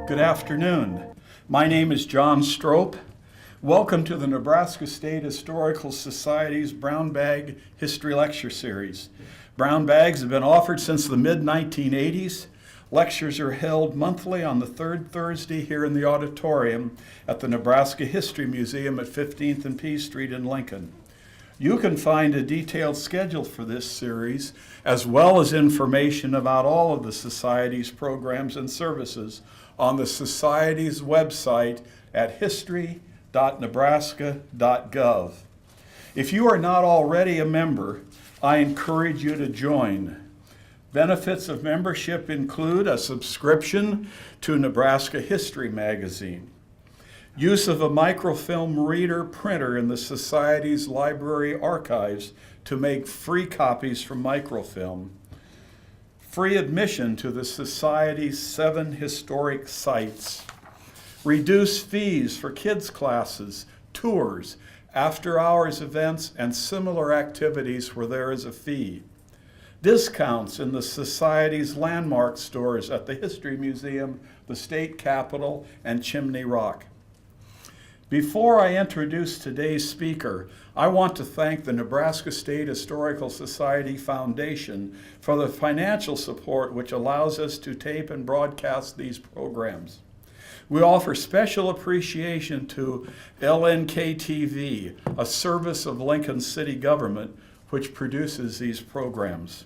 Good afternoon. My name is John Strope. Welcome to the Nebraska State Historical Society's Brown Bag History Lecture Series. Brown bags have been offered since the mid-1980s. Lectures are held monthly on the third Thursday here in the auditorium at the Nebraska History Museum at 15th and P Street in Lincoln. You can find a detailed schedule for this series, as well as information about all of the Society's programs and services on the Society's website at history.nebraska.gov. If you are not already a member, I encourage you to join. Benefits of membership include a subscription to Nebraska History Magazine, use of a microfilm reader printer in the Society's library archives to make free copies from microfilm, free admission to the Society's 7 historic sites, reduced fees for kids' classes, tours, after-hours events, and similar activities where there is a fee, discounts in the Society's landmark stores at the History Museum, the State Capitol, and Chimney Rock. Before I introduce today's speaker, I want to thank the Nebraska State Historical Society Foundation for the financial support which allows us to tape and broadcast these programs. We offer special appreciation to LNK-TV, a service of Lincoln City government which produces these programs.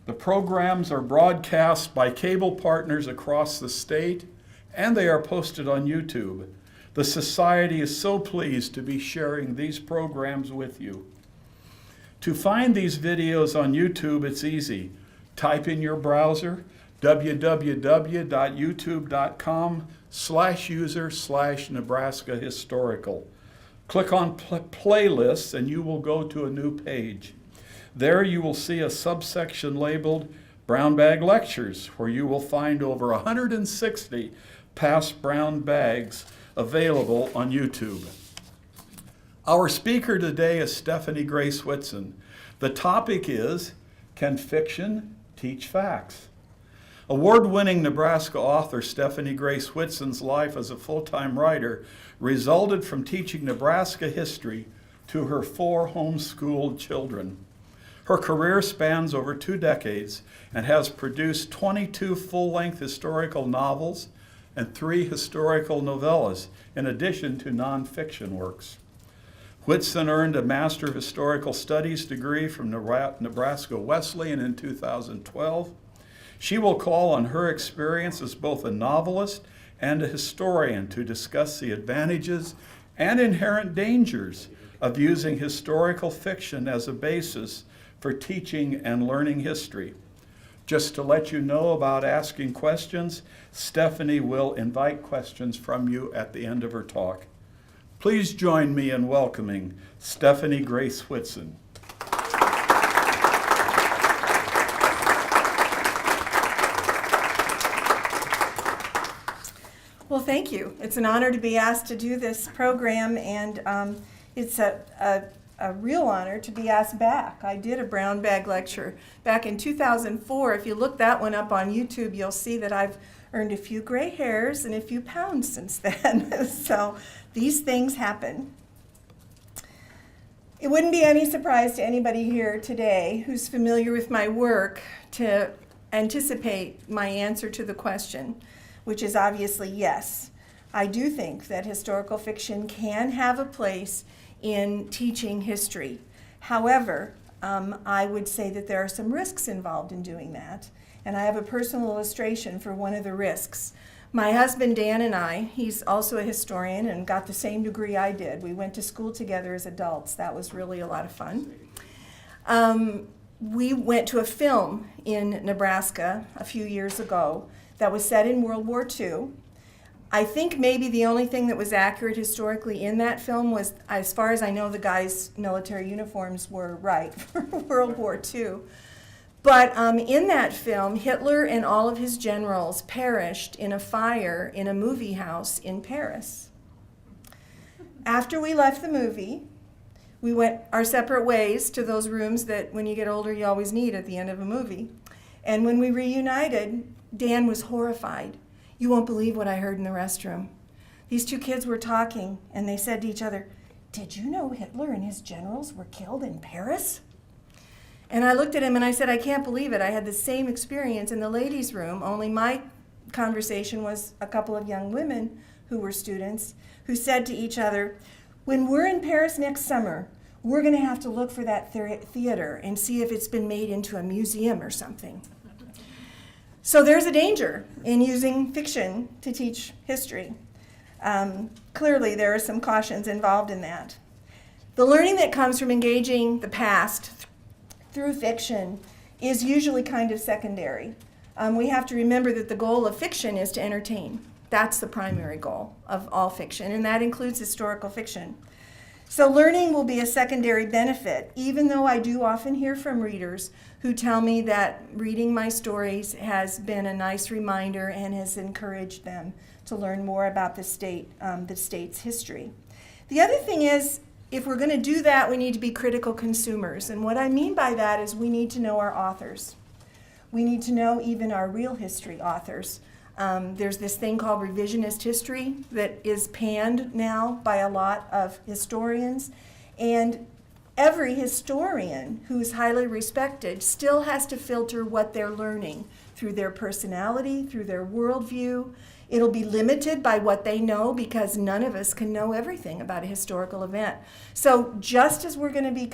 The programs are broadcast by cable partners across the state, and they are posted on YouTube. The Society is so pleased to be sharing these programs with you. To find these videos on YouTube, it's easy. Type in your browser www.youtube.com/user/Nebraska Historical. Click on playlists and you will go to a new page. There you will see a subsection labeled Brown Bag Lectures, where you will find over 160 past brown bags available on YouTube. Our speaker today is Stephanie Grace Whitson. The topic is, Can Fiction Teach Facts? Award-winning Nebraska author Stephanie Grace Whitson's life as a full-time writer resulted from teaching Nebraska history to her 4 homeschooled children. Her career spans over 2 decades and has produced 22 full-length historical novels and 3 historical novellas, in addition to nonfiction works. Whitson earned a Master of Historical Studies degree from Nebraska Wesleyan in 2012. She will call on her experience as both a novelist and a historian to discuss the advantages and inherent dangers of using historical fiction as a basis for teaching and learning history. Just to let you know about asking questions, Stephanie will invite questions from you at the end of her talk. Please join me in welcoming Stephanie Grace Whitson. Well, thank you. It's an honor to be asked to do this program, and it's a real honor to be asked back. I did a brown bag lecture back in 2004. If you look that one up on YouTube, you'll see that I've earned a few gray hairs and a few pounds since then. So these things happen. It wouldn't be any surprise to anybody here today who's familiar with my work to anticipate my answer to the question, which is obviously yes. I do think that historical fiction can have a place in teaching history. However, I would say that there are some risks involved in doing that, and I have a personal illustration for one of the risks. My husband Dan and I, he's also a historian and got the same degree I did. We went to school together as adults. That was really a lot of fun. We went to a film in Nebraska a few years ago that was set in World War II. I think maybe the only thing that was accurate historically in that film was, as far as I know, the guys' military uniforms were right for World War II. But in that film, Hitler and all of his generals perished in a fire in a movie house in Paris. After we left the movie, we went our separate ways to those rooms that when you get older you always need at the end of a movie. And when we reunited, Dan was horrified. You won't believe what I heard in the restroom. These two kids were talking, and they said to each other, "Did you know Hitler and his generals were killed in Paris?" And I looked at him and I said, "I can't believe it. I had the same experience in the ladies' room, only my conversation was a couple of young women who were students who said to each other, when we're in Paris next summer, we're going to have to look for that theater and see if it's been made into a museum or something." So there's a danger in using fiction to teach history. Clearly, there are some cautions involved in that. The learning that comes from engaging the past through fiction is usually kind of secondary. We have to remember that the goal of fiction is to entertain. That's the primary goal of all fiction, and that includes historical fiction. So learning will be a secondary benefit, even though I do often hear from readers who tell me that reading my stories has been a nice reminder and has encouraged them to learn more about the state's history. The other thing is, if we're going to do that, we need to be critical consumers. And what I mean by that is we need to know our authors. We need to know even our real history authors. There's this thing called revisionist history that is panned now by a lot of historians. And every historian who's highly respected still has to filter what they're learning through their personality, through their worldview. It'll be limited by what they know because none of us can know everything about a historical event. So just as we're going to be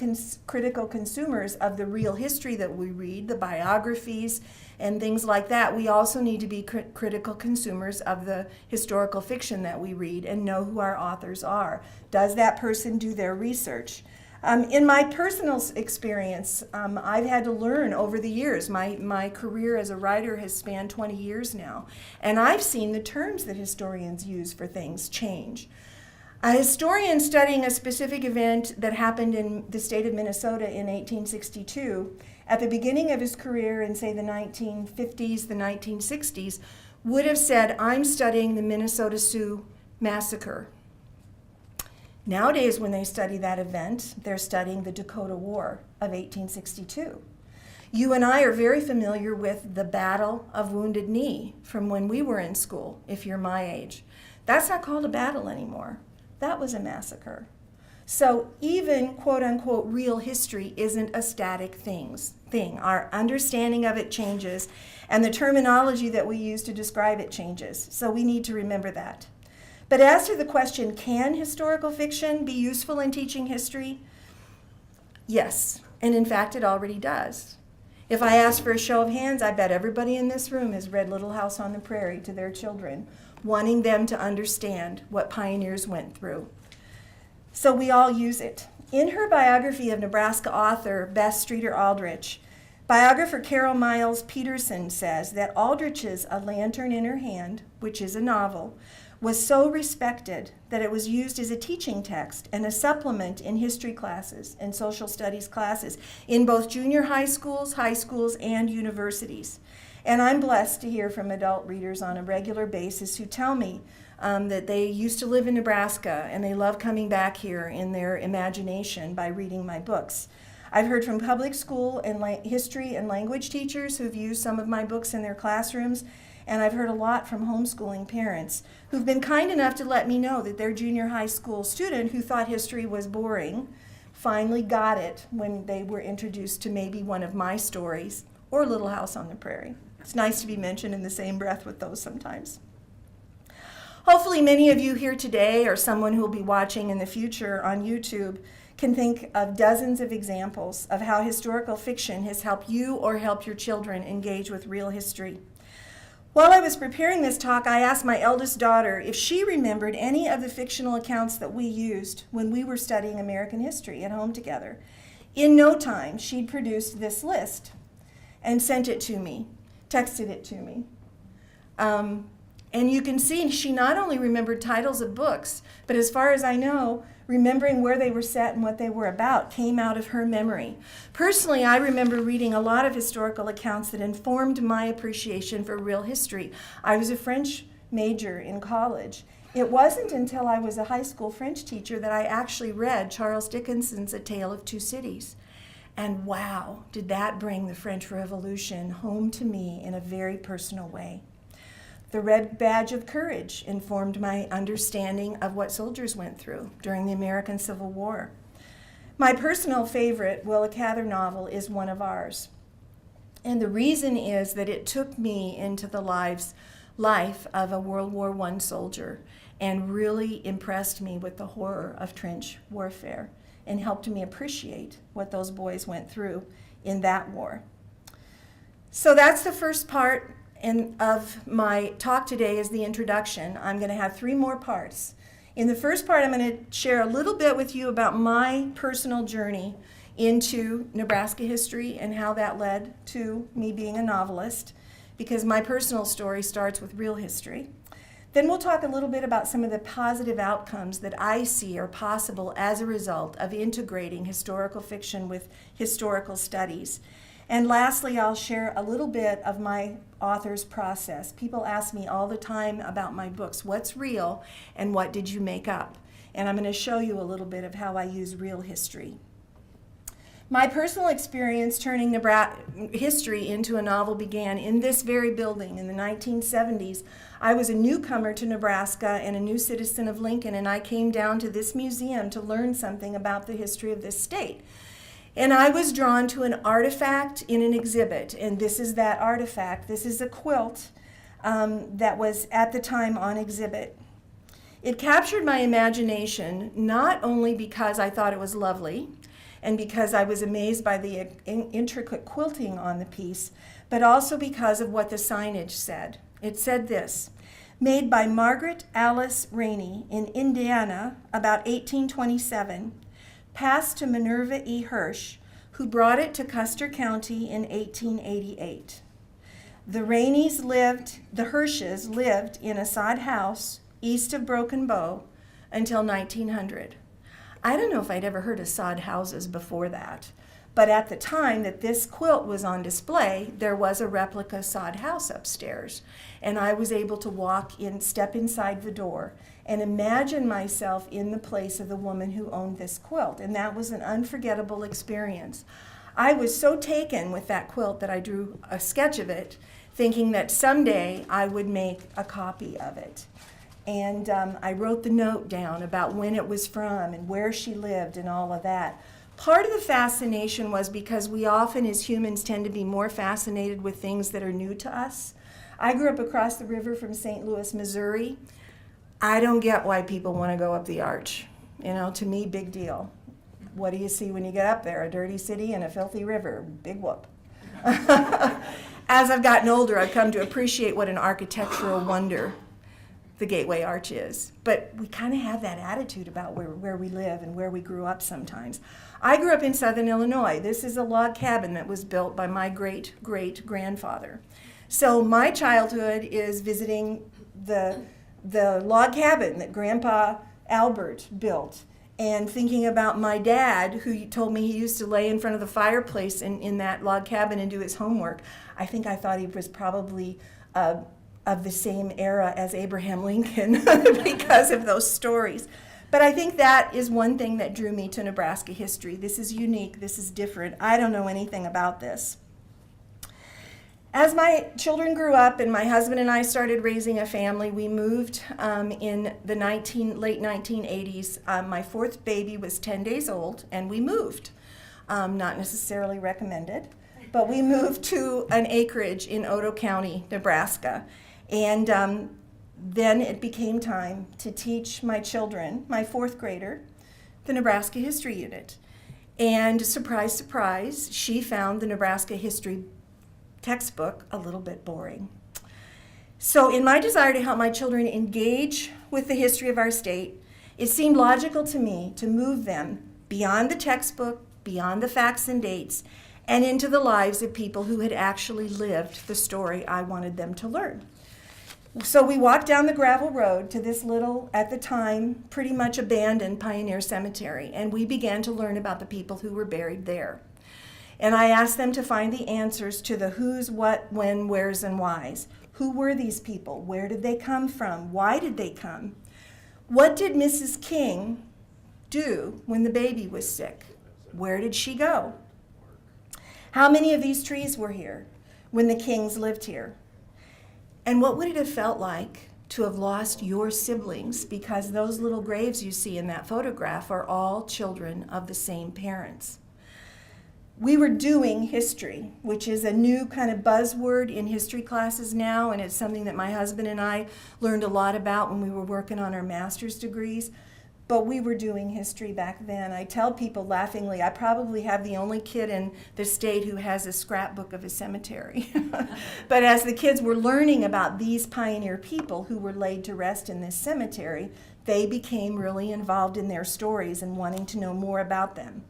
critical consumers of the real history that we read, the biographies and things like that, we also need to be critical consumers of the historical fiction that we read and know who our authors are. Does that person do their research? In my personal experience, I've had to learn over the years. My career as a writer has spanned 20 years now, and I've seen the terms that historians use for things change. A historian studying a specific event that happened in the state of Minnesota in 1862, at the beginning of his career in, say, the 1950s, the 1960s, would have said, "I'm studying the Minnesota Sioux Massacre." Nowadays, when they study that event, they're studying the Dakota War of 1862. You and I are very familiar with the Battle of Wounded Knee from when we were in school, if you're my age. That's not called a battle anymore. That was a massacre. So even quote-unquote real history isn't a static thing. Our understanding of it changes, and the terminology that we use to describe it changes. So we need to remember that. But as to the question, can historical fiction be useful in teaching history? Yes, and in fact it already does. If I ask for a show of hands, I bet everybody in this room has read Little House on the Prairie to their children, wanting them to understand what pioneers went through. So we all use it. In her biography of Nebraska author Beth Streeter Aldrich, biographer Carol Miles Peterson says that Aldrich's A Lantern in Her Hand, which is a novel, was so respected that it was used as a teaching text and a supplement in history classes and social studies classes in both junior high schools, and universities. And I'm blessed to hear from adult readers on a regular basis who tell me that they used to live in Nebraska and they love coming back here in their imagination by reading my books. I've heard from public school and history and language teachers who've used some of my books in their classrooms, and I've heard a lot from homeschooling parents who've been kind enough to let me know that their junior high school student who thought history was boring finally got it when they were introduced to maybe one of my stories or Little House on the Prairie. It's nice to be mentioned in the same breath with those sometimes. Hopefully many of you here today or someone who will be watching in the future on YouTube can think of dozens of examples of how historical fiction has helped you or helped your children engage with real history. While I was preparing this talk, I asked my eldest daughter if she remembered any of the fictional accounts that we used when we were studying American history at home together. In no time, she'd produced this list and sent it to me, texted it to me. And you can see she not only remembered titles of books, but as far as I know, remembering where they were set and what they were about came out of her memory. Personally, I remember reading a lot of historical accounts that informed my appreciation for real history. I was a French major in college. It wasn't until I was a high school French teacher that I actually read Charles Dickens's A Tale of Two Cities. And wow, did that bring the French Revolution home to me in a very personal way. The red badge of courage informed my understanding of what soldiers went through during the American Civil War. My personal favorite Willa Cather novel is One of Ours. And the reason is that it took me into the life of a World War I soldier and really impressed me with the horror of trench warfare and helped me appreciate what those boys went through in that war. So that's the first part of my talk today, is the introduction. I'm going to have 3 more parts. In the first part, I'm going to share a little bit with you about my personal journey into Nebraska history and how that led to me being a novelist, because my personal story starts with real history. Then we'll talk a little bit about some of the positive outcomes that I see are possible as a result of integrating historical fiction with historical studies. And lastly, I'll share a little bit of my author's process. People ask me all the time about my books, what's real and what did you make up? And I'm going to show you a little bit of how I use real history. My personal experience turning Nebraska history into a novel began in this very building in the 1970s. I was a newcomer to Nebraska and a new citizen of Lincoln, and I came down to this museum to learn something about the history of this state. And I was drawn to an artifact in an exhibit, and this is that artifact. This is a quilt that was at the time on exhibit. It captured my imagination not only because I thought it was lovely and because I was amazed by the intricate quilting on the piece, but also because of what the signage said. It said this: made by Margaret Alice Rainey in Indiana about 1827, passed to Minerva E. Hirsch, who brought it to Custer County in 1888. The Hirsches lived in a sod house east of Broken Bow until 1900. I don't know if I'd ever heard of sod houses before that, but at the time that this quilt was on display, there was a replica sod house upstairs, and I was able to step inside the door and imagine myself in the place of the woman who owned this quilt, and that was an unforgettable experience. I was so taken with that quilt that I drew a sketch of it, thinking that someday I would make a copy of it. And I wrote the note down about when it was from and where she lived and all of that. Part of the fascination was because we often as humans tend to be more fascinated with things that are new to us. I grew up across the river from St. Louis, Missouri. I don't get why people want to go up the arch. You know, to me, big deal. What do you see when you get up there? A dirty city and a filthy river. Big whoop. As I've gotten older, I've come to appreciate what an architectural wonder the Gateway Arch is. But we kind of have that attitude about where we live and where we grew up sometimes. I grew up in southern Illinois. This is a log cabin that was built by my great-great-grandfather. So my childhood is visiting the log cabin that Grandpa Albert built, and thinking about my dad, who told me he used to lay in front of the fireplace in that log cabin and do his homework. I think I thought he was probably of the same era as Abraham Lincoln because of those stories. But I think that is one thing that drew me to Nebraska history. This is unique, this is different. I don't know anything about this. As my children grew up and my husband and I started raising a family, we moved in the late 1980s. My fourth baby was 10 days old, and we moved. Not necessarily recommended, but we moved to an acreage in Otoe County, Nebraska. And then it became time to teach my children, my fourth grader, the Nebraska History Unit. And surprise, surprise, she found the Nebraska History textbook a little bit boring. So in my desire to help my children engage with the history of our state, it seemed logical to me to move them beyond the textbook, beyond the facts and dates, and into the lives of people who had actually lived the story I wanted them to learn. So we walked down the gravel road to this little, at the time, pretty much abandoned pioneer cemetery, and we began to learn about the people who were buried there. And I asked them to find the answers to the who's, what, when, where's, and why's. Who were these people? Where did they come from? Why did they come? What did Mrs. King do when the baby was sick? Where did she go? How many of these trees were here when the Kings lived here? And what would it have felt like to have lost your siblings? Because those little graves you see in that photograph are all children of the same parents. We were doing history, which is a new kind of buzzword in history classes now, and it's something that my husband and I learned a lot about when we were working on our master's degrees. But we were doing history back then. I tell people laughingly, I probably have the only kid in the state who has a scrapbook of a cemetery. But as the kids were learning about these pioneer people who were laid to rest in this cemetery, they became really involved in their stories and wanting to know more about them.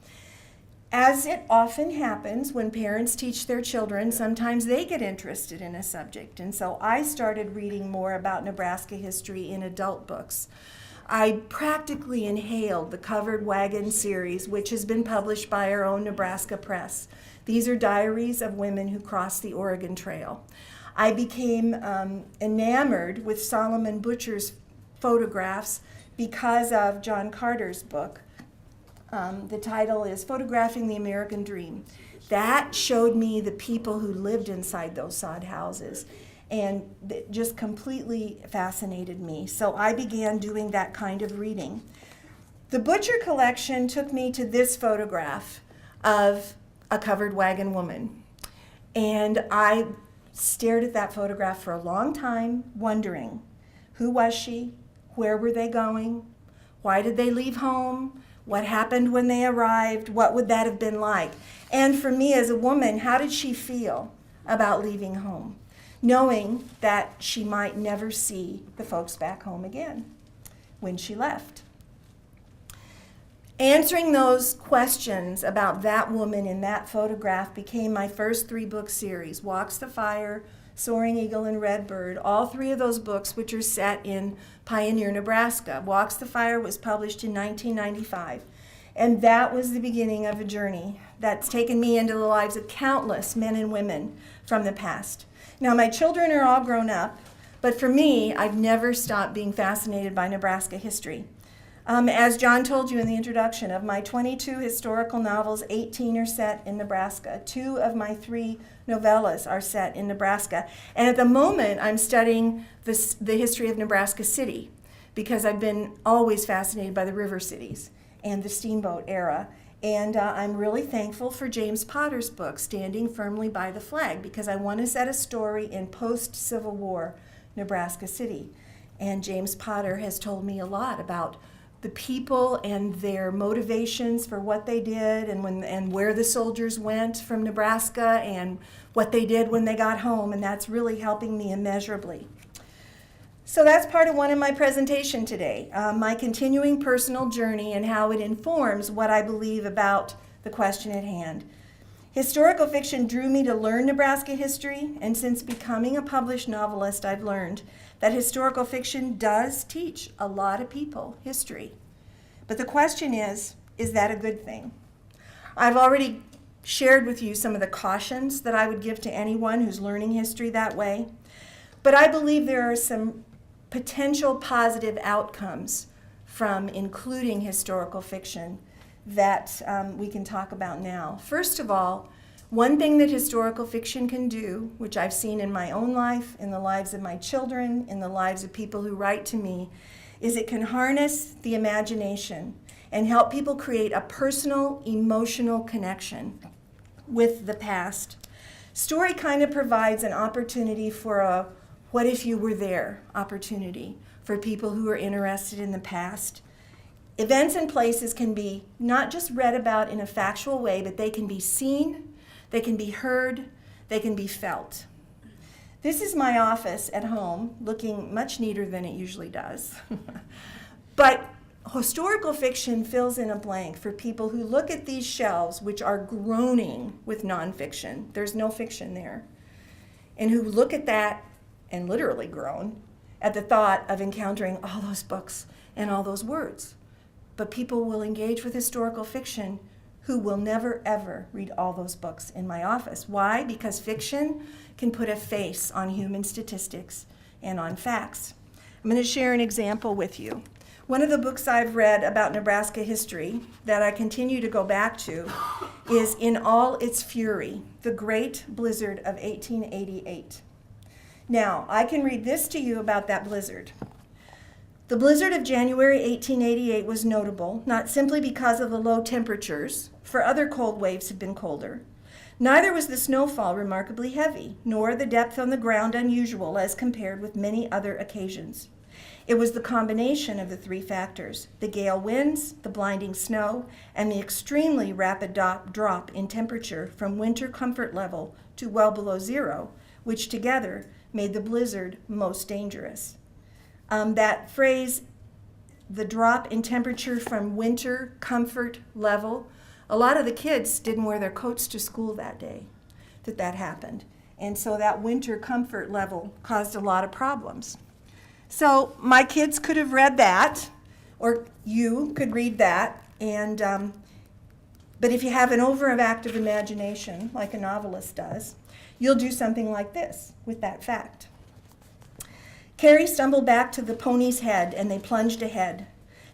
As it often happens when parents teach their children, sometimes they get interested in a subject. And so I started reading more about Nebraska history in adult books. I practically inhaled the Covered Wagon series, which has been published by our own Nebraska Press. These are diaries of women who crossed the Oregon Trail. I became enamored with Solomon Butcher's photographs because of John Carter's book. The title is Photographing the American Dream. That showed me the people who lived inside those sod houses, and it just completely fascinated me. So I began doing that kind of reading. The Butcher collection took me to this photograph of a covered wagon woman. And I stared at that photograph for a long time, wondering, who was she? Where were they going? Why did they leave home? What happened when they arrived? What would that have been like? And for me as a woman, how did she feel about leaving home, knowing that she might never see the folks back home again when she left? Answering those questions about that woman in that photograph became my first 3-book series, Walks the Fire, Soaring Eagle, and Redbird, all 3 of those books which are set in Pioneer, Nebraska. Walks the Fire was published in 1995, and that was the beginning of a journey that's taken me into the lives of countless men and women from the past. Now, my children are all grown up, but for me, I've never stopped being fascinated by Nebraska history. As John told you in the introduction, of my 22 historical novels, 18 are set in Nebraska. 2 of my 3 novellas are set in Nebraska. And at the moment, I'm studying the history of Nebraska City, because I've been always fascinated by the river cities and the steamboat era. And I'm really thankful for James Potter's book, Standing Firmly by the Flag, because I want to set a story in post-Civil War Nebraska City. And James Potter has told me a lot about the people and their motivations for what they did, and where the soldiers went from Nebraska and what they did when they got home, and that's really helping me immeasurably. So that's part of one of my presentation today, my continuing personal journey and how it informs what I believe about the question at hand. Historical fiction drew me to learn Nebraska history, and since becoming a published novelist, I've learned that historical fiction does teach a lot of people history. But the question is that a good thing? I've already shared with you some of the cautions that I would give to anyone who's learning history that way, but I believe there are some potential positive outcomes from including historical fiction that we can talk about now. First of all, one thing that historical fiction can do, which I've seen in my own life, in the lives of my children, in the lives of people who write to me, is it can harness the imagination and help people create a personal, emotional connection with the past. Story kind of provides an opportunity for a what if you were there opportunity for people who are interested in the past. Events and places can be not just read about in a factual way, but they can be seen, they can be heard, they can be felt. This is my office at home, looking much neater than it usually does. But historical fiction fills in a blank for people who look at these shelves, which are groaning with nonfiction. There's no fiction there. And who look at that and literally groan at the thought of encountering all those books and all those words. But people will engage with historical fiction who will never, ever read all those books in my office. Why? Because fiction can put a face on human statistics and on facts. I'm going to share an example with you. One of the books I've read about Nebraska history that I continue to go back to is In All Its Fury, The Great Blizzard of 1888. Now, I can read this to you about that blizzard. The blizzard of January 1888 was notable, not simply because of the low temperatures, for other cold waves have been colder. Neither was the snowfall remarkably heavy, nor the depth on the ground unusual as compared with many other occasions. It was the combination of the three factors, the gale winds, the blinding snow, and the extremely rapid drop in temperature from winter comfort level to well below zero, which together made the blizzard most dangerous. That phrase, the drop in temperature from winter comfort level, a lot of the kids didn't wear their coats to school that day that happened. And so that winter comfort level caused a lot of problems. So my kids could have read that, or you could read that, and but if you have an overactive imagination, like a novelist does, you'll do something like this with that fact. Carrie stumbled back to the pony's head, and they plunged ahead.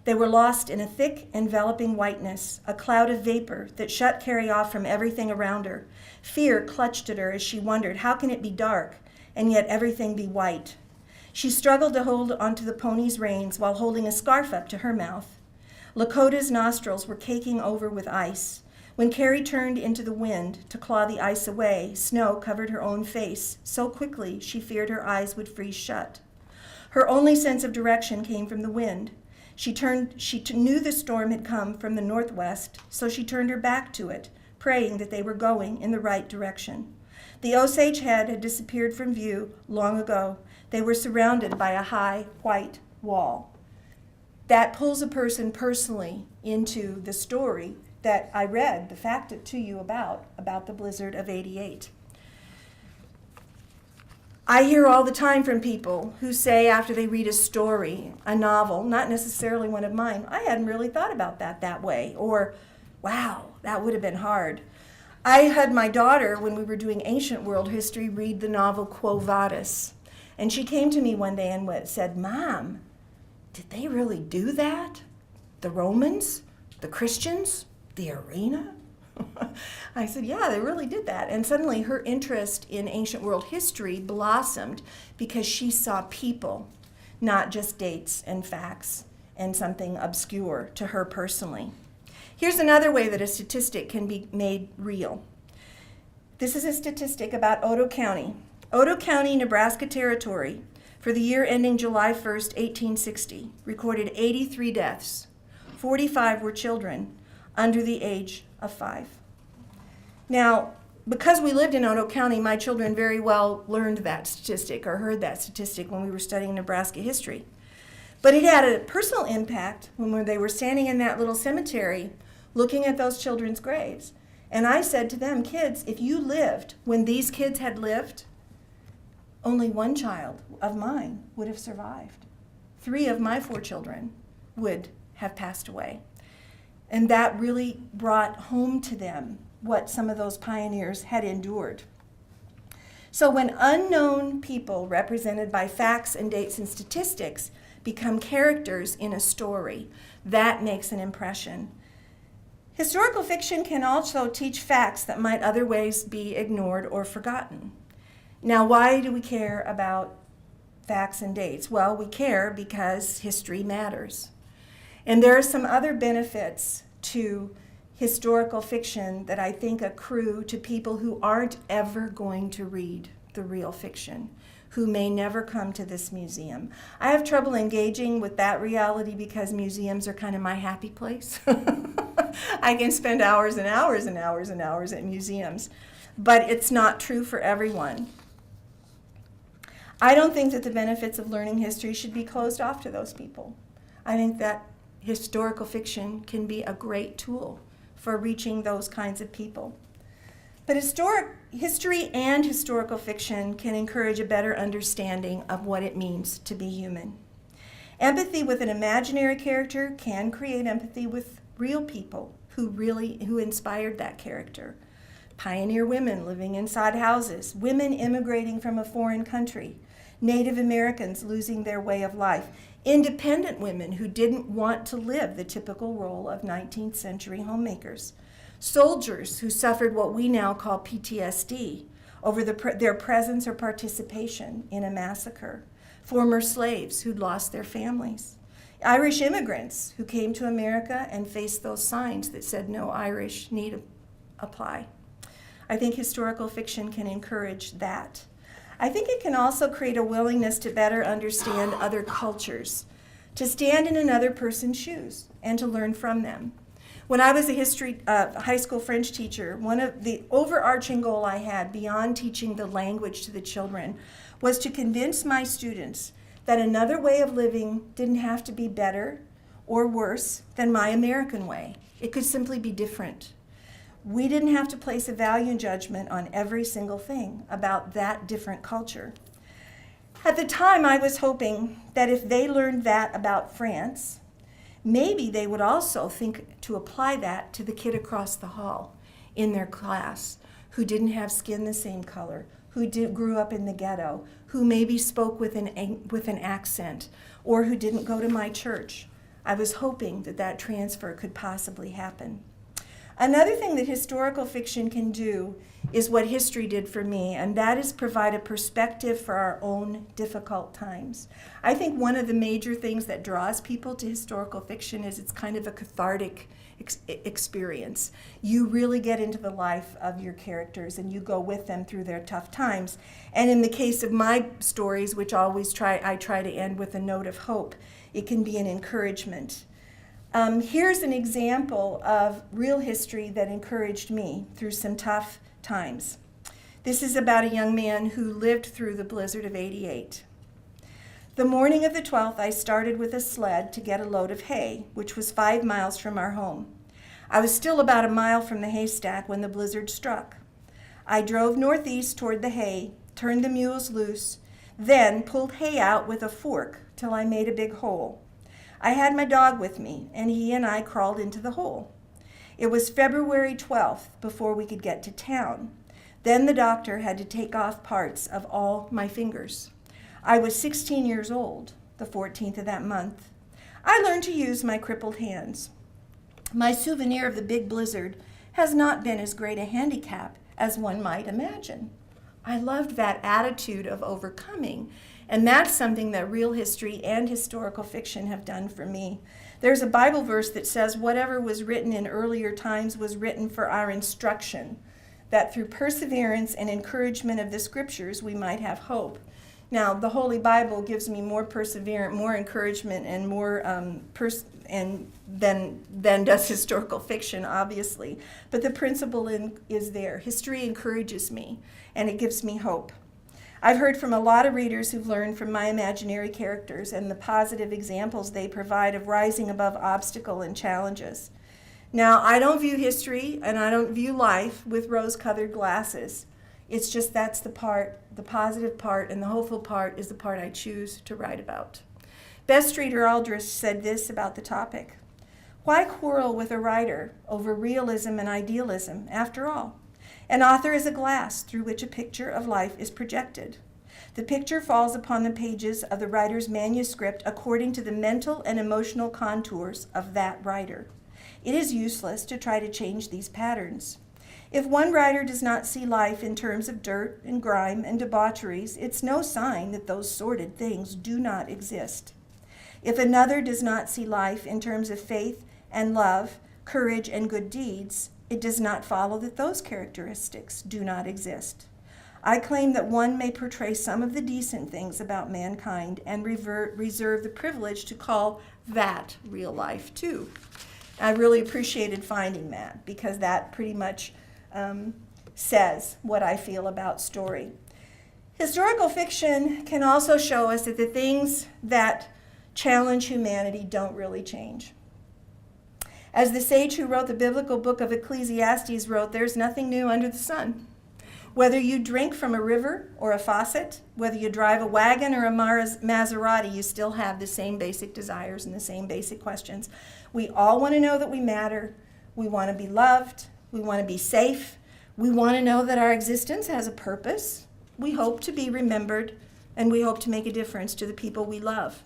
They were lost in a thick, enveloping whiteness, a cloud of vapor that shut Carrie off from everything around her. Fear clutched at her as she wondered, how can it be dark, and yet everything be white? She struggled to hold onto the pony's reins while holding a scarf up to her mouth. Lakota's nostrils were caking over with ice. When Carrie turned into the wind to claw the ice away, snow covered her own face so quickly she feared her eyes would freeze shut. Her only sense of direction came from the wind. She knew the storm had come from the northwest, so she turned her back to it, praying that they were going in the right direction. The Osage head had disappeared from view long ago. They were surrounded by a high white wall. That pulls a person personally into the story that I read, the fact to you about the blizzard of '88. I hear all the time from people who say after they read a story, a novel, not necessarily one of mine, I hadn't really thought about that way, or, wow, that would have been hard. I had my daughter, when we were doing ancient world history, read the novel Quo Vadis, and she came to me one day and said, Mom, did they really do that? The Romans? The Christians? The arena? I said, yeah, they really did that. And suddenly her interest in ancient world history blossomed because she saw people, not just dates and facts and something obscure to her personally. Here's another way that a statistic can be made real. This is a statistic about Otoe County. Otoe County, Nebraska Territory, for the year ending July 1st, 1860, recorded 83 deaths. 45 were children under the age of 5. Now, because we lived in Otoe County, my children very well learned that statistic or heard that statistic when we were studying Nebraska history. But it had a personal impact when they were standing in that little cemetery looking at those children's graves. And I said to them, kids, if you lived when these kids had lived, only one child of mine would have survived. 3 of my 4 children would have passed away. And that really brought home to them what some of those pioneers had endured. So when unknown people represented by facts and dates and statistics become characters in a story, that makes an impression. Historical fiction can also teach facts that might otherwise be ignored or forgotten. Now, why do we care about facts and dates? Well, we care because history matters. And there are some other benefits to historical fiction that I think accrue to people who aren't ever going to read the real fiction, who may never come to this museum. I have trouble engaging with that reality because museums are kind of my happy place. I can spend hours and hours and hours and hours at museums, but it's not true for everyone. I don't think that the benefits of learning history should be closed off to those people. I think that historical fiction can be a great tool for reaching those kinds of people. But history and historical fiction can encourage a better understanding of what it means to be human. Empathy with an imaginary character can create empathy with real people who inspired that character. Pioneer women living inside houses, women immigrating from a foreign country, Native Americans losing their way of life, independent women who didn't want to live the typical role of 19th century homemakers, soldiers who suffered what we now call PTSD, over their presence or participation in a massacre, former slaves who'd lost their families, Irish immigrants who came to America and faced those signs that said no Irish need apply. I think historical fiction can encourage that. I think it can also create a willingness to better understand other cultures, to stand in another person's shoes and to learn from them. When I was a high school French teacher, one of the overarching goal I had beyond teaching the language to the children was to convince my students that another way of living didn't have to be better or worse than my American way. It could simply be different. We didn't have to place a value and judgment on every single thing about that different culture. At the time, I was hoping that if they learned that about France, maybe they would also think to apply that to the kid across the hall in their class who didn't have skin the same color, who grew up in the ghetto, who maybe spoke with an accent, or who didn't go to my church. I was hoping that that transfer could possibly happen. Another thing that historical fiction can do is what history did for me, and that is provide a perspective for our own difficult times. I think one of the major things that draws people to historical fiction is it's kind of a cathartic experience. You really get into the life of your characters and you go with them through their tough times. And in the case of my stories, which I try to end with a note of hope, it can be an encouragement. Here's an example of real history that encouraged me through some tough times. This is about a young man who lived through the blizzard of '88. The morning of the 12th, I started with a sled to get a load of hay, which was 5 miles from our home. I was still about a mile from the haystack when the blizzard struck. I drove northeast toward the hay, turned the mules loose, then pulled hay out with a fork till I made a big hole. I had my dog with me, and he and I crawled into the hole. It was February 12th before we could get to town. Then the doctor had to take off parts of all my fingers. I was 16 years old, the 14th of that month. I learned to use my crippled hands. My souvenir of the big blizzard has not been as great a handicap as one might imagine. I loved that attitude of overcoming, and that's something that real history and historical fiction have done for me. There's a Bible verse that says, whatever was written in earlier times was written for our instruction, that through perseverance and encouragement of the scriptures we might have hope. Now, the Holy Bible gives me more perseverance, more encouragement, and more than does historical fiction, obviously. But the principle is there. History encourages me, and it gives me hope. I've heard from a lot of readers who've learned from my imaginary characters and the positive examples they provide of rising above obstacle and challenges. Now, I don't view history and I don't view life with rose-colored glasses. It's just that's the positive part, and the hopeful part is the part I choose to write about. Best Reader Aldrich said this about the topic: why quarrel with a writer over realism and idealism? After all, an author is a glass through which a picture of life is projected. The picture falls upon the pages of the writer's manuscript according to the mental and emotional contours of that writer. It is useless to try to change these patterns. If one writer does not see life in terms of dirt and grime and debaucheries, it's no sign that those sordid things do not exist. If another does not see life in terms of faith and love, courage and good deeds, it does not follow that those characteristics do not exist. I claim that one may portray some of the decent things about mankind and reserve the privilege to call that real life too. I really appreciated finding that, because that pretty much says what I feel about story. Historical fiction can also show us that the things that challenge humanity don't really change. As the sage who wrote the biblical book of Ecclesiastes wrote, there's nothing new under the sun. Whether you drink from a river or a faucet, whether you drive a wagon or a Maserati, you still have the same basic desires and the same basic questions. We all want to know that we matter. We want to be loved. We want to be safe. We want to know that our existence has a purpose. We hope to be remembered, and we hope to make a difference to the people we love.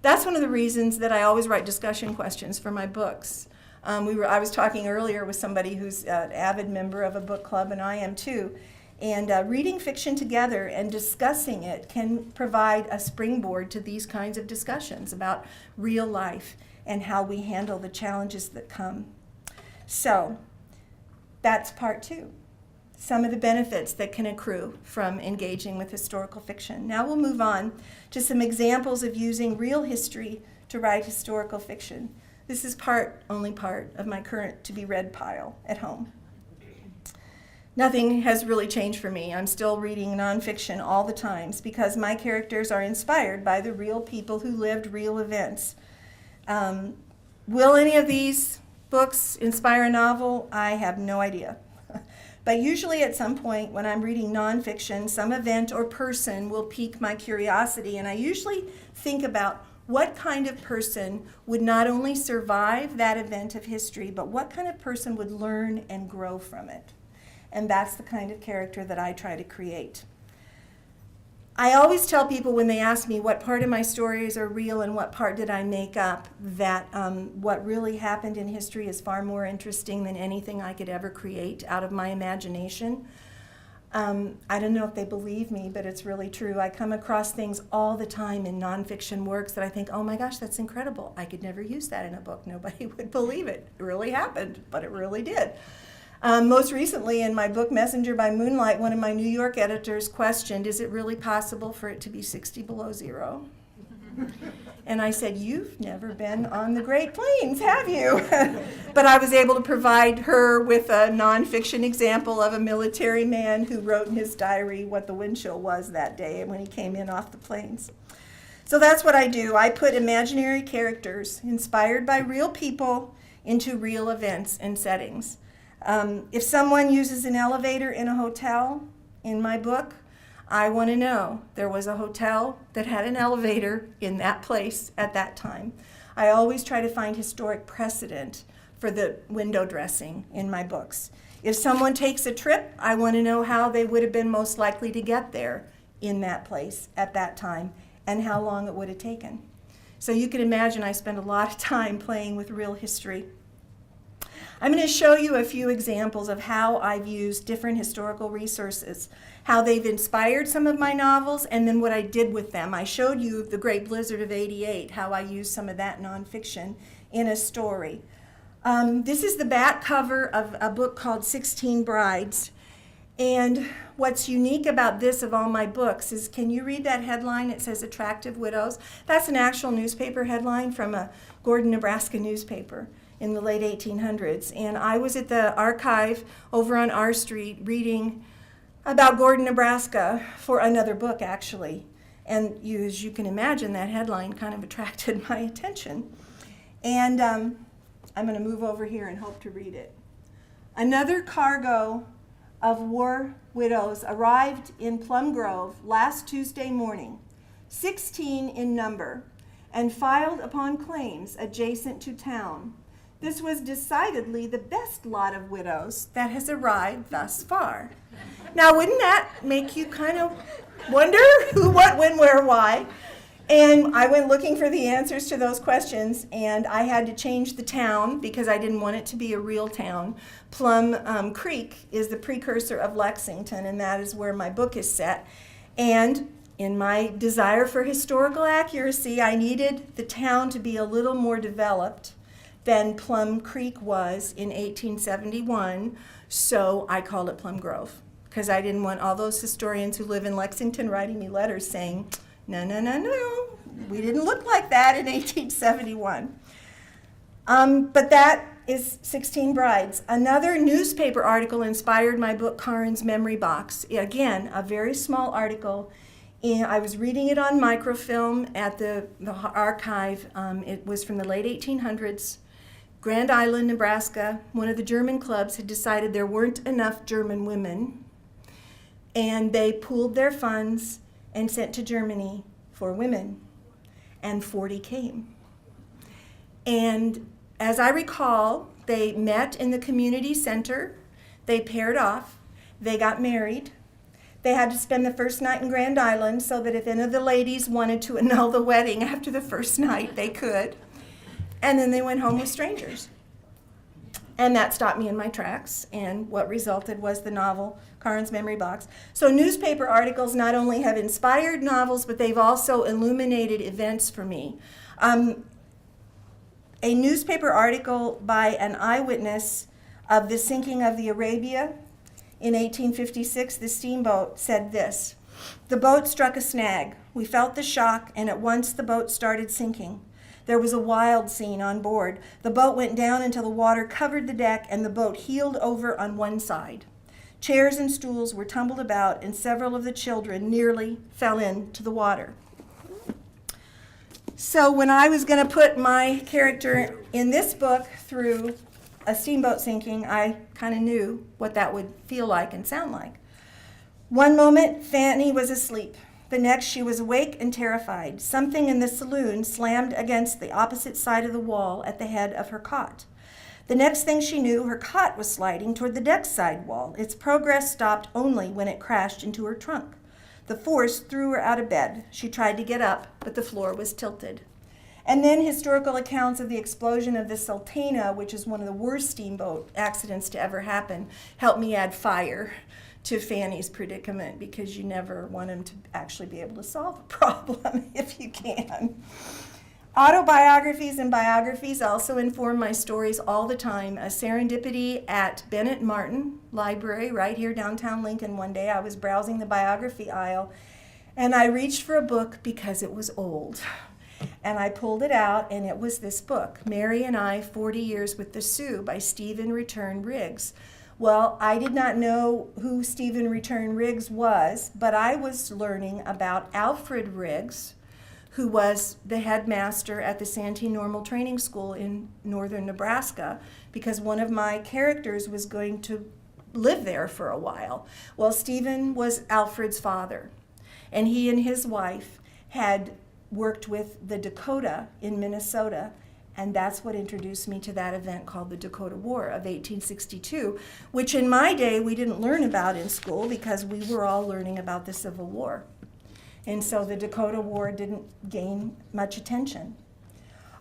That's one of the reasons that I always write discussion questions for my books. I was talking earlier with somebody who's an avid member of a book club, and I am too. And reading fiction together and discussing it can provide a springboard to these kinds of discussions about real life and how we handle the challenges that come. So that's part 2. Some of the benefits that can accrue from engaging with historical fiction. Now we'll move on to some examples of using real history to write historical fiction. This is only part of my current to-be-read pile at home. Nothing has really changed for me. I'm still reading nonfiction all the times because my characters are inspired by the real people who lived real events. Will any of these books inspire a novel? I have no idea. But usually at some point when I'm reading nonfiction, some event or person will pique my curiosity, and I usually think about what kind of person would not only survive that event of history, but what kind of person would learn and grow from it. And that's the kind of character that I try to create. I always tell people when they ask me what part of my stories are real and what part did I make up, that what really happened in history is far more interesting than anything I could ever create out of my imagination. I don't know if they believe me, but it's really true. I come across things all the time in nonfiction works that I think, oh my gosh, that's incredible. I could never use that in a book. Nobody would believe it. It really happened, but it really did. Most recently, in my book, Messenger by Moonlight, one of my New York editors questioned, is it really possible for it to be 60 below zero? And I said, you've never been on the Great Plains, have you? But I was able to provide her with a nonfiction example of a military man who wrote in his diary what the wind chill was that day when he came in off the plains. So that's what I do. I put imaginary characters inspired by real people into real events and settings. If someone uses an elevator in a hotel in my book, I want to know there was a hotel that had an elevator in that place at that time. I always try to find historic precedent for the window dressing in my books. If someone takes a trip, I want to know how they would have been most likely to get there in that place at that time and how long it would have taken. So you can imagine I spend a lot of time playing with real history. I'm going to show you a few examples of how I've used different historical resources, how they've inspired some of my novels, and then what I did with them. I showed you the Great Blizzard of '88, how I used some of that nonfiction in a story. This is the back cover of a book called 16 Brides. And what's unique about this of all my books is, can you read that headline? It says Attractive Widows. That's an actual newspaper headline from a Gordon, Nebraska newspaper in the late 1800s. And I was at the archive over on R Street reading about Gordon, Nebraska for another book, actually. And as you can imagine, that headline kind of attracted my attention. And I'm going to move over here and hope to read it. Another cargo of war widows arrived in Plum Grove last Tuesday morning, 16 in number, and filed upon claims adjacent to town. This was decidedly the best lot of widows that has arrived thus far. Now, wouldn't that make you kind of wonder who, what, when, where, why? And I went looking for the answers to those questions, and I had to change the town because I didn't want it to be a real town. Plum Creek is the precursor of Lexington, and that is where my book is set. And in my desire for historical accuracy, I needed the town to be a little more developed than Plum Creek was in 1871, so I called it Plum Grove, because I didn't want all those historians who live in Lexington writing me letters saying, no, we didn't look like that in 1871. But that is 16 Brides. Another newspaper article inspired my book, Karin's Memory Box. Again, a very small article. I was reading it on microfilm at the archive. It was from the late 1800s. Grand Island, Nebraska, one of the German clubs had decided there weren't enough German women, and they pooled their funds and sent to Germany for women, and 40 came. And as I recall, they met in the community center, they paired off, they got married. They had to spend the first night in Grand Island so that if any of the ladies wanted to annul the wedding after the first night, they could. And then they went home with strangers. And that stopped me in my tracks, and what resulted was the novel Karin's Memory Box. So newspaper articles not only have inspired novels, but they've also illuminated events for me. A newspaper article by an eyewitness of the sinking of the Arabia in 1856, the steamboat, said this: "The boat struck a snag. We felt the shock, and at once the boat started sinking. There was a wild scene on board. The boat went down until the water covered the deck, and the boat heeled over on one side. Chairs and stools were tumbled about, and several of the children nearly fell into the water." So when I was going to put my character in this book through a steamboat sinking, I kind of knew what that would feel like and sound like. One moment, Fanny was asleep. The next, she was awake and terrified. Something in the saloon slammed against the opposite side of the wall at the head of her cot. The next thing she knew, her cot was sliding toward the deck side wall. Its progress stopped only when it crashed into her trunk. The force threw her out of bed. She tried to get up, but the floor was tilted. And then historical accounts of the explosion of the Sultana, which is one of the worst steamboat accidents to ever happen, helped me add fire to Fanny's predicament, because you never want them to actually be able to solve a problem if you can. Autobiographies and biographies also inform my stories all the time. A serendipity at Bennett Martin Library right here downtown Lincoln one day. I was browsing the biography aisle, and I reached for a book because it was old. And I pulled it out, and it was this book, Mary and I, 40 Years with the Sioux by Stephen Return Riggs. Well, I did not know who Stephen Return Riggs was, but I was learning about Alfred Riggs, who was the headmaster at the Santee Normal Training School in northern Nebraska, because one of my characters was going to live there for a while. Well, Stephen was Alfred's father, and he and his wife had worked with the Dakota in Minnesota, and that's what introduced me to that event called the Dakota War of 1862, which in my day we didn't learn about in school because we were all learning about the Civil War. And so the Dakota War didn't gain much attention.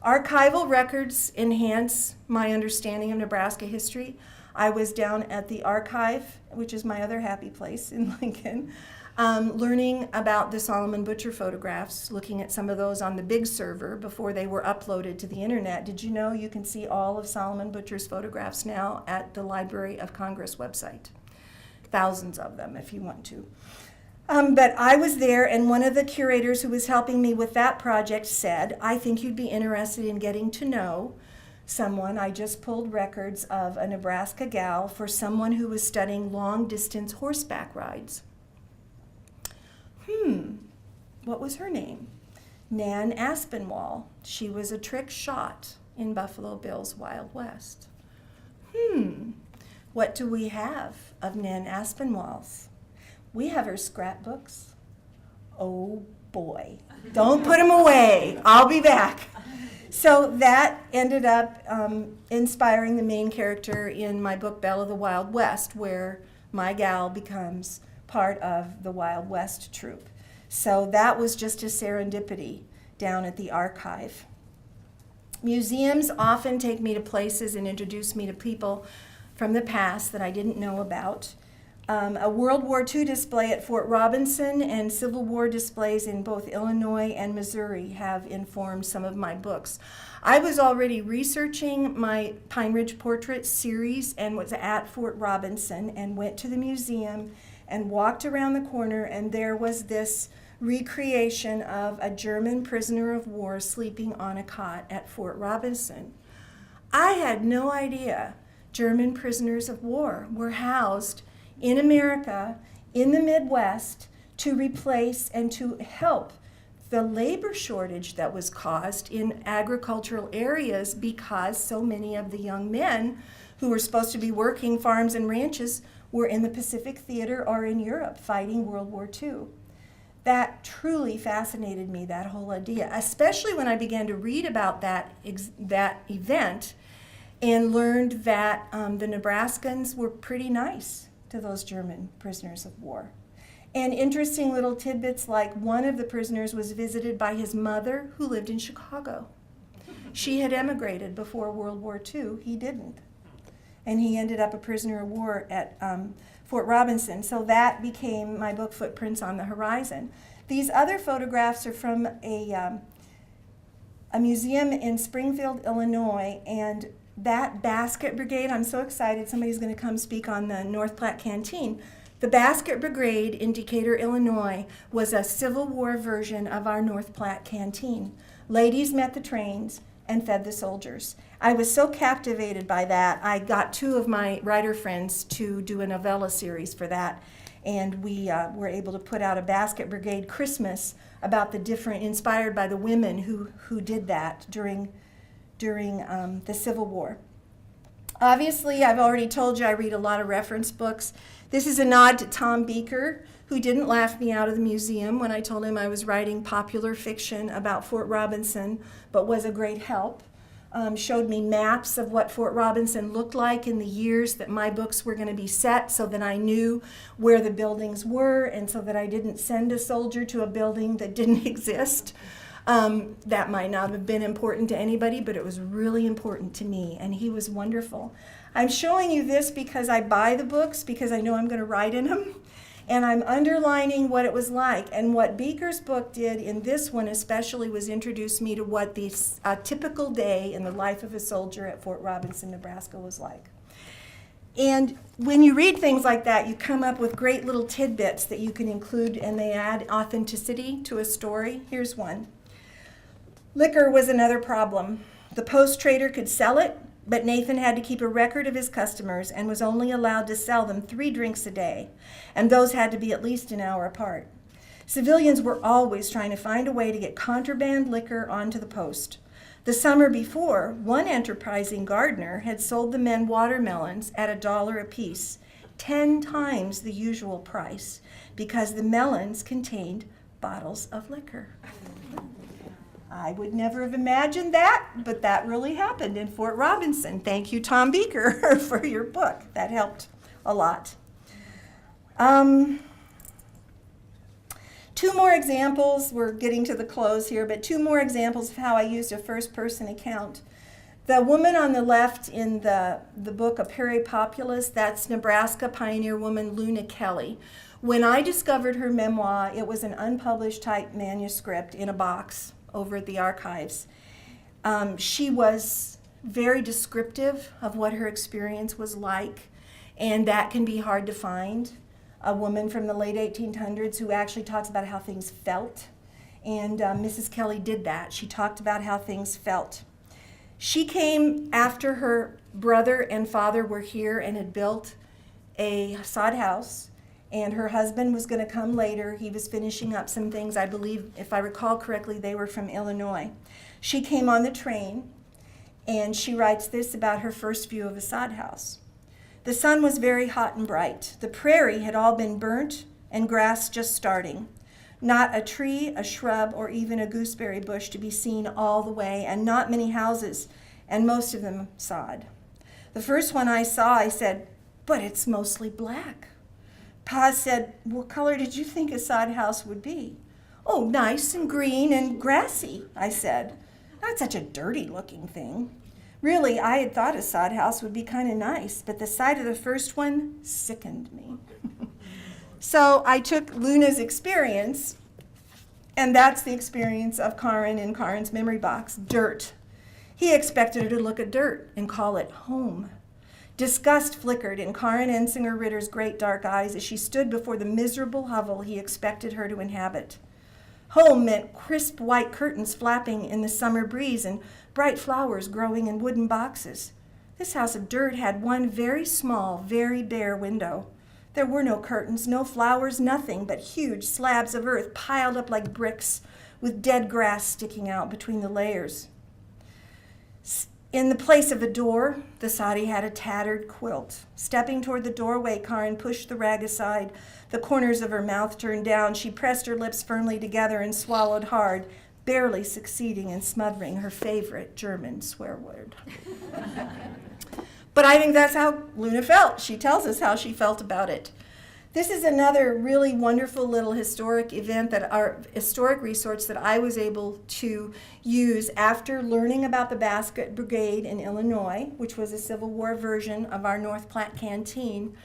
Archival records enhance my understanding of Nebraska history. I was down at the archive, which is my other happy place in Lincoln, learning about the Solomon Butcher photographs, looking at some of those on the big server before they were uploaded to the internet. Did you know you can see all of Solomon Butcher's photographs now at the Library of Congress website? Thousands of them if you want to. But I was there, and one of the curators who was helping me with that project said, "I think you'd be interested in getting to know someone." I just pulled records of a Nebraska gal for someone who was studying long-distance horseback rides. What was her name? Nan Aspinwall. She was a trick shot in Buffalo Bill's Wild West. What do we have of Nan Aspinwall's? We have her scrapbooks. Oh boy, don't put them away. I'll be back. So that ended up inspiring the main character in my book, Belle of the Wild West, where my gal becomes part of the Wild West troupe. So that was just a serendipity down at the archive. Museums often take me to places and introduce me to people from the past that I didn't know about. A World War II display at Fort Robinson and Civil War displays in both Illinois and Missouri have informed some of my books. I was already researching my Pine Ridge Portrait series and was at Fort Robinson and went to the museum and walked around the corner, and there was this recreation of a German prisoner of war sleeping on a cot at Fort Robinson. I had no idea German prisoners of war were housed in America, in the Midwest, to replace and to help the labor shortage that was caused in agricultural areas because so many of the young men who were supposed to be working farms and ranches were in the Pacific Theater or in Europe fighting World War II. That truly fascinated me, that whole idea, especially when I began to read about that event and learned that the Nebraskans were pretty nice to those German prisoners of war. And interesting little tidbits, like one of the prisoners was visited by his mother, who lived in Chicago. She had emigrated before World War II. He didn't. and he ended up a prisoner of war at Fort Robinson. So that became my book, Footprints on the Horizon. These other photographs are from a museum in Springfield, Illinois, and that basket brigade, I'm so excited somebody's going to come speak on the North Platte Canteen. The basket brigade in Decatur, Illinois was a Civil War version of our North Platte Canteen. Ladies met the trains and fed the soldiers. I was so captivated by that, I got 2 of my writer friends to do a novella series for that, and we were able to put out a basket brigade Christmas about the different, inspired by the women who did that during the Civil War. Obviously, I've already told you I read a lot of reference books. This is a nod to Tom Beaker, who didn't laugh me out of the museum when I told him I was writing popular fiction about Fort Robinson, but was a great help. Showed me maps of what Fort Robinson looked like in the years that my books were going to be set, so that I knew where the buildings were and so that I didn't send a soldier to a building that didn't exist. That might not have been important to anybody, but it was really important to me, and he was wonderful. I'm showing you this because I buy the books, because I know I'm going to write in them, and I'm underlining what it was like. And what Beaker's book did in this one especially was introduce me to what a typical day in the life of a soldier at Fort Robinson, Nebraska was like. And when you read things like that, you come up with great little tidbits that you can include, and they add authenticity to a story. Here's one. Liquor was another problem. The post trader could sell it, but Nathan had to keep a record of his customers and was only allowed to sell them 3 drinks a day, and those had to be at least an hour apart. Civilians were always trying to find a way to get contraband liquor onto the post. The summer before, one enterprising gardener had sold the men watermelons at $1 apiece, 10 times the usual price, because the melons contained bottles of liquor. I would never have imagined that, but that really happened in Fort Robinson. Thank you, Tom Beaker, for your book. That helped a lot. 2 more examples. We're getting to the close here, but 2 more examples of how I used a first-person account. The woman on the left in the book, A Prairie Populace, that's Nebraska pioneer woman Luna Kelly. When I discovered her memoir, it was an unpublished type manuscript in a box over at the archives. She was very descriptive of what her experience was like, and that can be hard to find. A woman from the late 1800s who actually talks about how things felt, and Mrs. Kelly did that. She talked about how things felt. She came after her brother and father were here and had built a sod house, and her husband was going to come later. He was finishing up some things. I believe, if I recall correctly, they were from Illinois. She came on the train, and she writes this about her first view of a sod house. The sun was very hot and bright. The prairie had all been burnt and grass just starting. Not a tree, a shrub, or even a gooseberry bush to be seen all the way, and not many houses, and most of them sod. The first one I saw, I said, "But it's mostly black." Pa said, "What color did you think a sod house would be?" "Oh, nice and green and grassy," I said. "Not such a dirty looking thing." Really, I had thought a sod house would be kind of nice, but the sight of the first one sickened me. So I took Luna's experience, and that's the experience of Karin in Karin's memory box, dirt. He expected her to look at dirt and call it home. Disgust flickered in Karin Ensinger Ritter's great dark eyes as she stood before the miserable hovel he expected her to inhabit. Home meant crisp white curtains flapping in the summer breeze and bright flowers growing in wooden boxes. This house of dirt had one very small, very bare window. There were no curtains, no flowers, nothing but huge slabs of earth piled up like bricks with dead grass sticking out between the layers. In the place of a door, the soddy had a tattered quilt. Stepping toward the doorway, Karin pushed the rag aside. The corners of her mouth turned down. She pressed her lips firmly together and swallowed hard, barely succeeding in smothering her favorite German swear word. But I think that's how Luna felt. She tells us how she felt about it. This is another really wonderful little historic event historic resource that I was able to use after learning about the Basket Brigade in Illinois, which was a Civil War version of our North Platte canteen.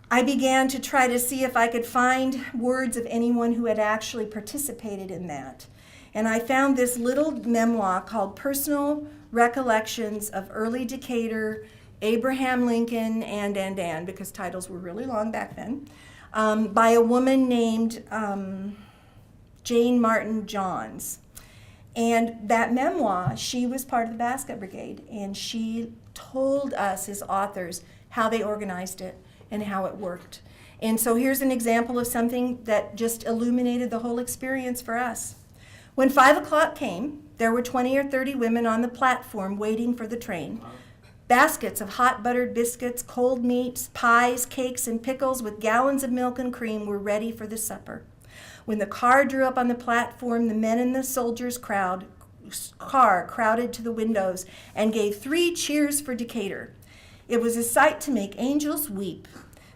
I began to try to see if I could find words of anyone who had actually participated in that. And I found this little memoir called Personal Recollections of Early Decatur, Abraham Lincoln, and, because titles were really long back then, by a woman named Jane Martin Johns. And that memoir, she was part of the Basket Brigade, and she told us, as authors, how they organized it and how it worked. And so here's an example of something that just illuminated the whole experience for us. When 5 o'clock came, there were 20 or 30 women on the platform waiting for the train. Baskets of hot buttered biscuits, cold meats, pies, cakes, and pickles with gallons of milk and cream were ready for the supper. When the car drew up on the platform, the men in the soldiers' car crowded to the windows and gave 3 cheers for Decatur. It was a sight to make angels weep.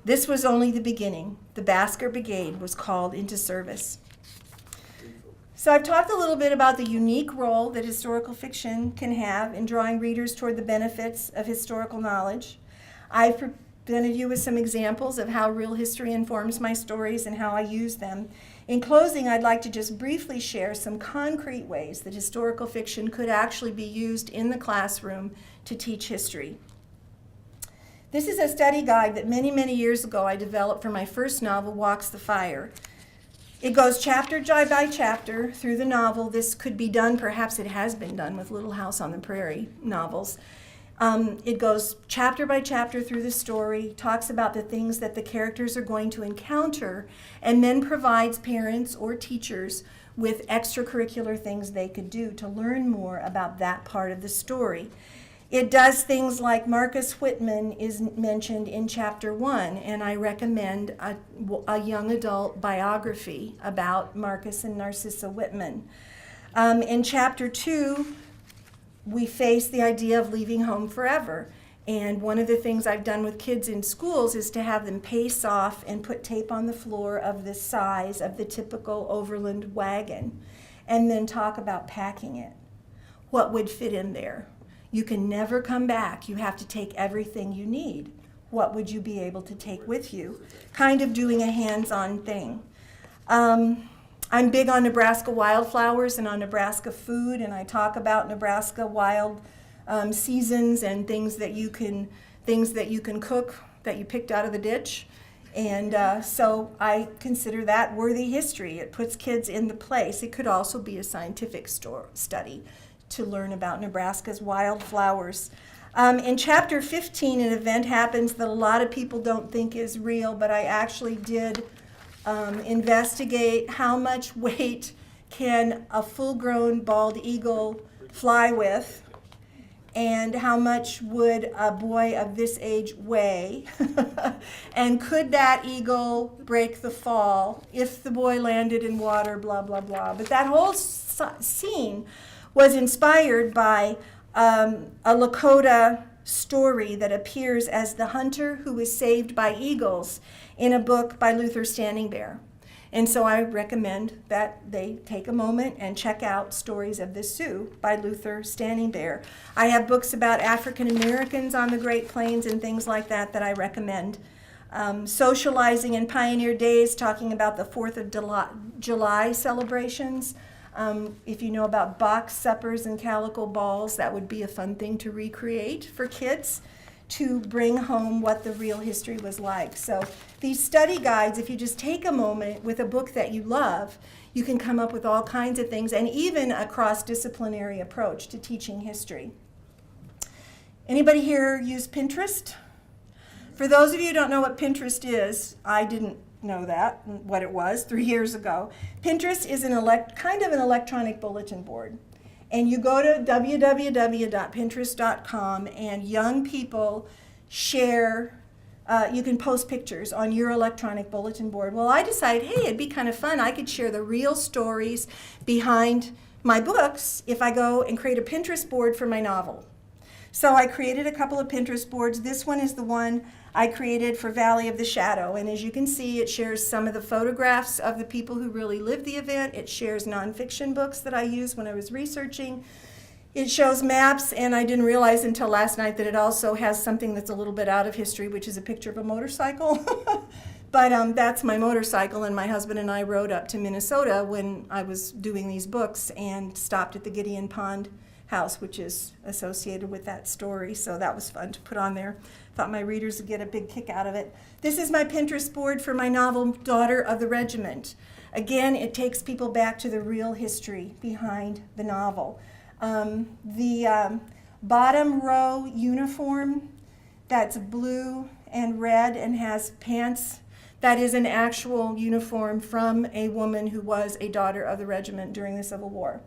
This was only the beginning. The Basket Brigade was called into service. So I've talked a little bit about the unique role that historical fiction can have in drawing readers toward the benefits of historical knowledge. I've presented you with some examples of how real history informs my stories and how I use them. In closing, I'd like to just briefly share some concrete ways that historical fiction could actually be used in the classroom to teach history. This is a study guide that many, many years ago I developed for my first novel, Walks the Fire. It goes chapter by chapter through the novel. This could be done, perhaps it has been done with Little House on the Prairie novels. It goes chapter by chapter through the story, talks about the things that the characters are going to encounter, and then provides parents or teachers with extracurricular things they could do to learn more about that part of the story. It does things like Marcus Whitman is mentioned in chapter 1, and I recommend a young adult biography about Marcus and Narcissa Whitman. In chapter 2, we face the idea of leaving home forever. And one of the things I've done with kids in schools is to have them pace off and put tape on the floor of the size of the typical overland wagon, and then talk about packing it. What would fit in there? You can never come back. You have to take everything you need. What would you be able to take with you? Kind of doing a hands-on thing. I'm big on Nebraska wildflowers and on Nebraska food, and I talk about Nebraska wild seasons and things that you can cook that you picked out of the ditch. And so I consider that worthy history. It puts kids in the place. It could also be a scientific study to learn about Nebraska's wildflowers. In chapter 15, an event happens that a lot of people don't think is real, but I actually did investigate how much weight can a full-grown bald eagle fly with, and how much would a boy of this age weigh, and could that eagle break the fall if the boy landed in water, blah, blah, blah. But that whole scene was inspired by a Lakota story that appears as the hunter who was saved by eagles in a book by Luther Standing Bear. And so I recommend that they take a moment and check out Stories of the Sioux by Luther Standing Bear. I have books about African Americans on the Great Plains and things like that that I recommend. Socializing in Pioneer Days, talking about the 4th of July celebrations. If you know about box suppers and calico balls, that would be a fun thing to recreate for kids to bring home what the real history was like. So these study guides, if you just take a moment with a book that you love, you can come up with all kinds of things, and even a cross-disciplinary approach to teaching history. Anybody here use Pinterest? For those of you who don't know what Pinterest is, I didn't know that, what it was 3 years ago. Pinterest is kind of an electronic bulletin board. And you go to www.pinterest.com, and young people share, you can post pictures on your electronic bulletin board. Well, I decided, hey, it'd be kind of fun. I could share the real stories behind my books if I go and create a Pinterest board for my novel. So I created a couple of Pinterest boards. This one is the one I created for Valley of the Shadow. And as you can see, it shares some of the photographs of the people who really lived the event. It shares nonfiction books that I used when I was researching. It shows maps, and I didn't realize until last night that it also has something that's a little bit out of history, which is a picture of a motorcycle. But that's my motorcycle, and my husband and I rode up to Minnesota when I was doing these books and stopped at the Gideon Pond house, which is associated with that story. So that was fun to put on there. Thought my readers would get a big kick out of it. This is my Pinterest board for my novel, Daughter of the Regiment. Again, it takes people back to the real history behind the novel. The bottom row uniform that's blue and red and has pants, that is an actual uniform from a woman who was a daughter of the regiment during the Civil War.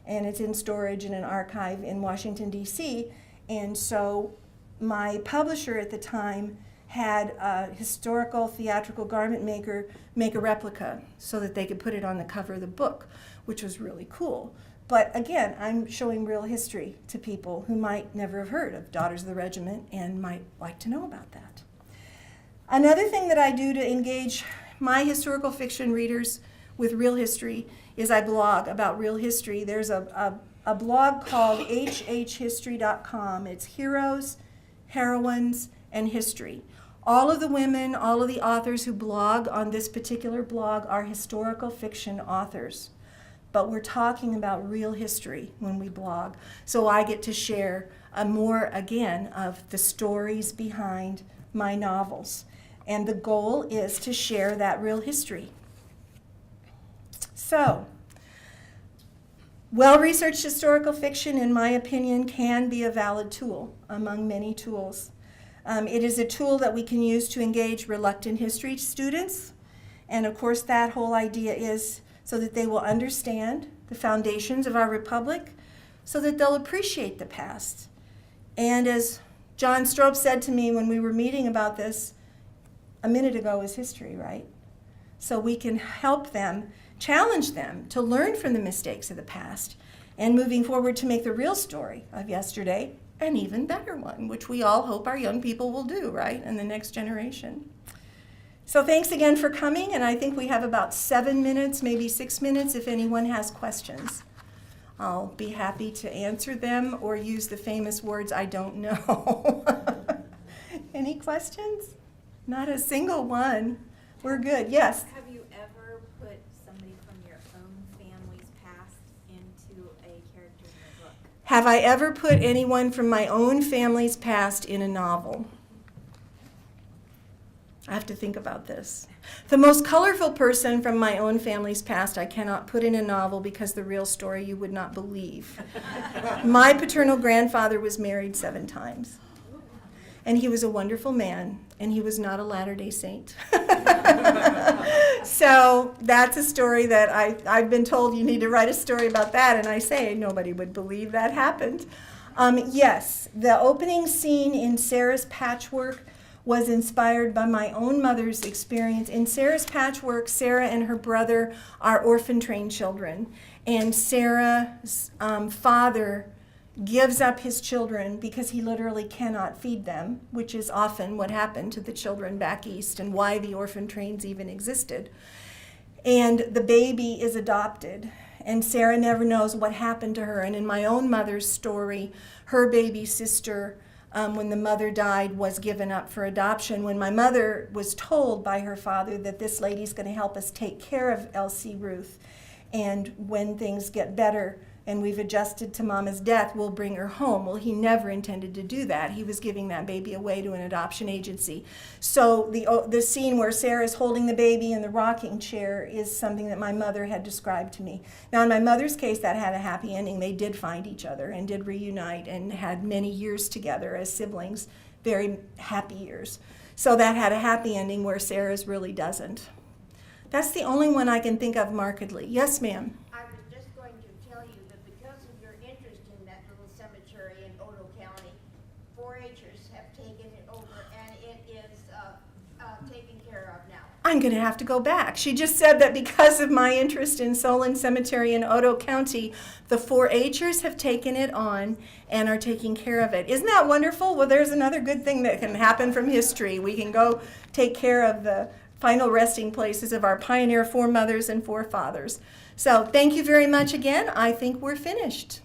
And it's in storage in an archive in Washington, D.C. And so my publisher at the time had a historical theatrical garment maker make a replica so that they could put it on the cover of the book, which was really cool. But again, I'm showing real history to people who might never have heard of Daughters of the Regiment and might like to know about that. Another thing that I do to engage my historical fiction readers with real history is I blog about real history. There's a blog called hhhistory.com. It's Heroes, Heroines, and History. All of the women, all of the authors who blog on this particular blog are historical fiction authors. But we're talking about real history when we blog. So I get to share more, again, of the stories behind my novels. And the goal is to share that real history. So, well-researched historical fiction, in my opinion, can be a valid tool among many tools. It is a tool that we can use to engage reluctant history students. And of course, that whole idea is so that they will understand the foundations of our republic, so that they'll appreciate the past. And as John Strope said to me when we were meeting about this, a minute ago is history, right? So we can help them, challenge them to learn from the mistakes of the past, and moving forward to make the real story of yesterday an even better one, which we all hope our young people will do, right, in the next generation. So thanks again for coming, and I think we have about 7 minutes, maybe 6 minutes, if anyone has questions. I'll be happy to answer them or use the famous words, I don't know. Any questions? Not a single one. We're good. Yes? Have you ever put somebody from your own family's past into a character in your book? Have I ever put anyone from my own family's past in a novel? I have to think about this. The most colorful person from my own family's past I cannot put in a novel because the real story you would not believe. My paternal grandfather was married 7 times. And he was a wonderful man, and he was not a Latter-day Saint. So that's a story that I've been told you need to write a story about that, and I say nobody would believe that happened. Yes, the opening scene in Sarah's Patchwork was inspired by my own mother's experience. In Sarah's Patchwork, Sarah and her brother are orphan-trained children, and Sarah's father gives up his children because he literally cannot feed them, which is often what happened to the children back east and why the orphan trains even existed. And the baby is adopted, and Sarah never knows what happened to her. And in my own mother's story, her baby sister, when the mother died, was given up for adoption. When my mother was told by her father that this lady's going to help us take care of Elsie Ruth, and when things get better and we've adjusted to Mama's death, we'll bring her home. Well, he never intended to do that. He was giving that baby away to an adoption agency. So the scene where Sarah's holding the baby in the rocking chair is something that my mother had described to me. Now, in my mother's case, that had a happy ending. They did find each other and did reunite and had many years together as siblings, very happy years. So that had a happy ending where Sarah's really doesn't. That's the only one I can think of markedly. Yes, ma'am? I was just going to tell you that because of your interest in that little cemetery in Odo County, 4-Hers have taken it over, and it is taken care of now. I'm going to have to go back. She just said that because of my interest in Solon Cemetery in Otoe County, the 4-H'ers have taken it on and are taking care of it. Isn't that wonderful? Well, there's another good thing that can happen from history. We can go take care of the final resting places of our pioneer foremothers and forefathers. So thank you very much again. I think we're finished.